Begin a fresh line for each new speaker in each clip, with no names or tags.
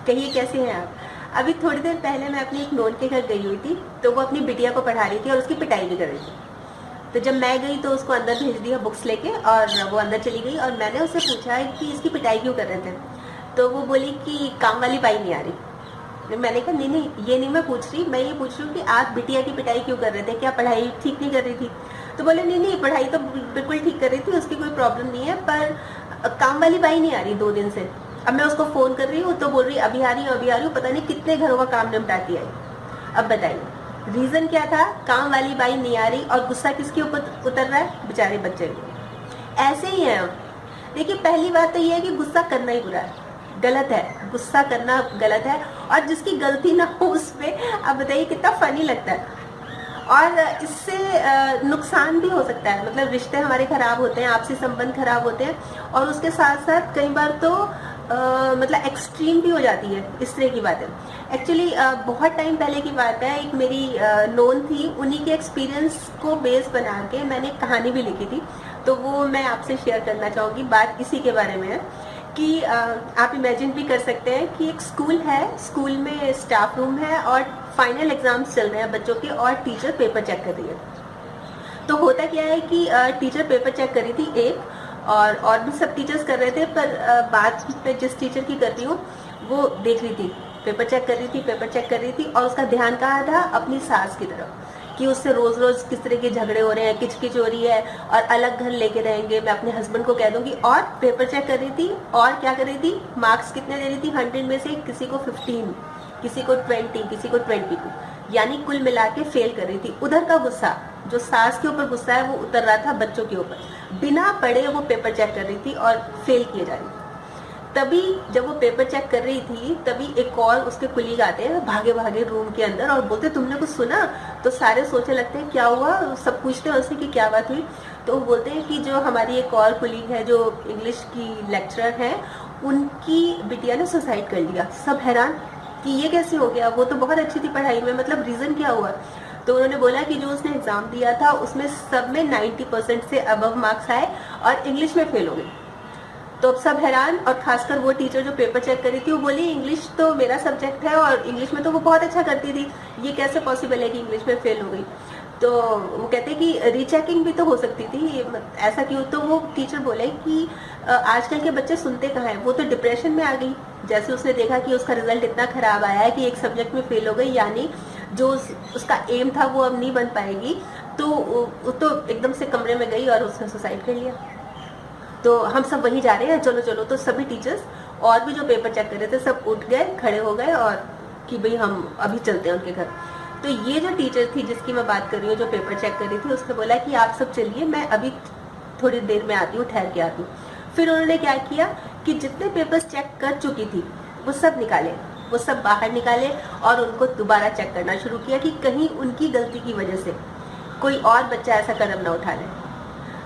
कहिए कैसे हैं आप। अभी थोड़ी देर पहले मैं अपनी एक नोन के घर गई हुई थी, तो वो अपनी बिटिया को पढ़ा रही थी और उसकी पिटाई भी कर रही थी। तो जब मैं गई तो उसको अंदर भेज दिया बुक्स लेके, और वो अंदर चली गई और मैंने उससे पूछा कि इसकी पिटाई क्यों कर रहे थे। तो वो बोली कि काम वाली बाई नहीं आ रही। मैंने कहा नहीं नहीं, ये नहीं मैं पूछ रही, मैं ये पूछ रही हूँ कि आप बिटिया की पिटाई क्यों कर रहे थे, क्या पढ़ाई ठीक नहीं कर रही थी। तो बोले नहीं नहीं, पढ़ाई तो बिल्कुल ठीक कर रही थी, उसकी कोई प्रॉब्लम नहीं है, पर काम वाली बाई नहीं आ रही 2 दिन से। अब मैं उसको फ़ोन कर रही हूँ तो बोल रही अभी आ रही हूँ अभी आ रही हूँ, पता नहीं कितने घरों का काम निपटाती आई। अब बताइए रीज़न क्या था, काम वाली बाई नहीं आ रही, और गुस्सा किसके ऊपर उतर रहा है, बेचारे बच्चे को। ऐसे ही है। देखिए पहली बात तो ये है कि गुस्सा करना ही बुरा है, गलत है, गुस्सा करना गलत है, और जिसकी गलती ना हो उस पर अब बताइए कितना फनी लगता है। और इससे नुकसान भी हो सकता है, मतलब रिश्ते हमारे खराब होते हैं, आपसी संबंध खराब होते हैं, और उसके साथ साथ कई बार तो मतलब एक्सट्रीम भी हो जाती है इस तरह की बातें। एक्चुअली बहुत टाइम पहले की बात है, एक मेरी नोन थी, उन्हीं के एक्सपीरियंस को बेस बना के मैंने एक कहानी भी लिखी थी, तो वो मैं आपसे शेयर करना चाहूँगी। बात इसी के बारे में है कि आप इमेजिन भी कर सकते हैं कि एक स्कूल है, स्कूल में स्टाफ रूम है और फाइनल एग्जाम्स चल रहे हैं बच्चों के, और टीचर पेपर चेक कर रही है। तो होता क्या है कि टीचर पेपर चेक कर रही थी एक, और भी सब टीचर्स कर रहे थे, पर बात पे जिस टीचर की कर रही हूँ वो देख रही थी, पेपर चेक कर रही थी, पेपर चेक कर रही थी, और उसका ध्यान कहाँ था, अपनी सास की तरफ, कि उससे रोज रोज किस तरह के झगड़े हो रहे हैं, किचकिच हो रही है, और अलग घर लेके रहेंगे, मैं अपने हस्बैंड को कह दूंगी। और पेपर चेक कर रही थी, और क्या कर रही थी, मार्क्स कितने दे रही थी, 100 में से किसी को 15, किसी को 20, किसी को 22, यानी कुल मिला के फेल कर रही थी। उधर का गुस्सा, जो सास के ऊपर गुस्सा है, वो उतर रहा था बच्चों के ऊपर। बिना पढ़े वो पेपर चेक कर रही थी और फेल किए जा रही थी। तभी जब वो पेपर चेक कर रही थी, तभी एक और उसके कुलीग आते हैं भागे भागे रूम के अंदर और बोलते तुमने कुछ सुना। तो सारे सोचने लगते हैं क्या हुआ, सब पूछते हैं उससे कि क्या बात हुई। तो वो बोलते हैं कि जो हमारी एक और कुलीग है जो इंग्लिश की लेक्चरर है, उनकी बिटिया ने सुसाइड कर लिया। सब हैरान कि ये कैसे हो गया, वो तो बहुत अच्छी थी पढ़ाई में, मतलब रीज़न क्या हुआ। तो उन्होंने बोला कि जो उसने एग्ज़ाम दिया था उसमें सब में 90% से अबव मार्क्स आए और इंग्लिश में फेल हो गई। तो अब सब हैरान, और खासकर वो टीचर जो पेपर चेक करी थी वो बोली इंग्लिश तो मेरा सब्जेक्ट है और इंग्लिश में तो वो बहुत अच्छा करती थी, ये कैसे पॉसिबल है कि इंग्लिश में फेल हो गई। तो वो कहते कि रीचेकिंग भी तो हो सकती थी, ऐसा क्यों। तो वो टीचर बोले कि आजकल के बच्चे सुनते कहाँ हैं, वो तो डिप्रेशन में आ गई जैसे उसने देखा कि उसका रिजल्ट इतना खराब आया है कि एक सब्जेक्ट में फेल हो गई, यानी जो उसका एम था वो अब नहीं बन पाएगी। तो वो तो एकदम से कमरे में गई और उसने सुसाइड कर लिया। तो हम सब वहीं जा रहे हैं, चलो चलो। तो सभी टीचर्स और भी जो पेपर चेक कर रहे थे सब उठ गए, खड़े हो गए, और कि भाई हम अभी चलते हैं उनके घर। तो ये जो टीचर थी जिसकी मैं बात कर रही हूँ, जो पेपर चेक कर रही थी, उसने बोला कि आप सब चलिए, मैं अभी थोड़ी देर में आती हूँ, ठहर के आती हूँ। फिर उन्होंने क्या किया कि जितने पेपर्स चेक कर चुकी थी वो सब निकाले, वो सब बाहर निकाले, और उनको दोबारा चेक करना शुरू किया कि कहीं उनकी गलती की वजह से कोई और बच्चा ऐसा कदम ना उठा ले।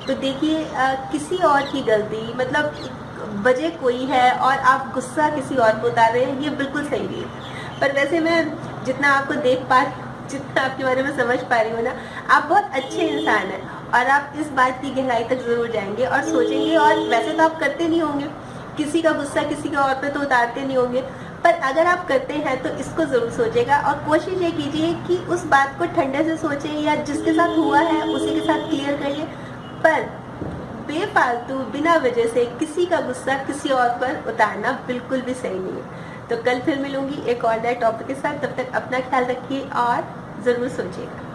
तो देखिए किसी और की गलती, मतलब वजह कोई है और आप गुस्सा किसी और को उतार रहे हैं, ये बिल्कुल सही नहीं है। पर वैसे मैं जितना आपको देख पा, जितना आपके बारे में समझ पा रही हूँ ना, आप बहुत अच्छे इंसान हैं, और आप इस बात की गहराई तक ज़रूर जाएंगे और सोचेंगे। और वैसे तो आप करते नहीं होंगे, किसी का गुस्सा किसी के और पे तो उतारते नहीं होंगे, पर अगर आप करते हैं तो इसको ज़रूर सोचेगा, और कोशिश ये कीजिए कि उस बात को ठंडे से सोचें, या जिसके साथ हुआ है उसी के साथ क्लियर करिए। पर बेफालतू बिना वजह से किसी का गुस्सा किसी और पर उतारना बिल्कुल भी सही नहीं है। तो कल फिर मिलूंगी एक और नए टॉपिक के साथ, तब तक अपना ख्याल रखिए और ज़रूर सोचिएगा।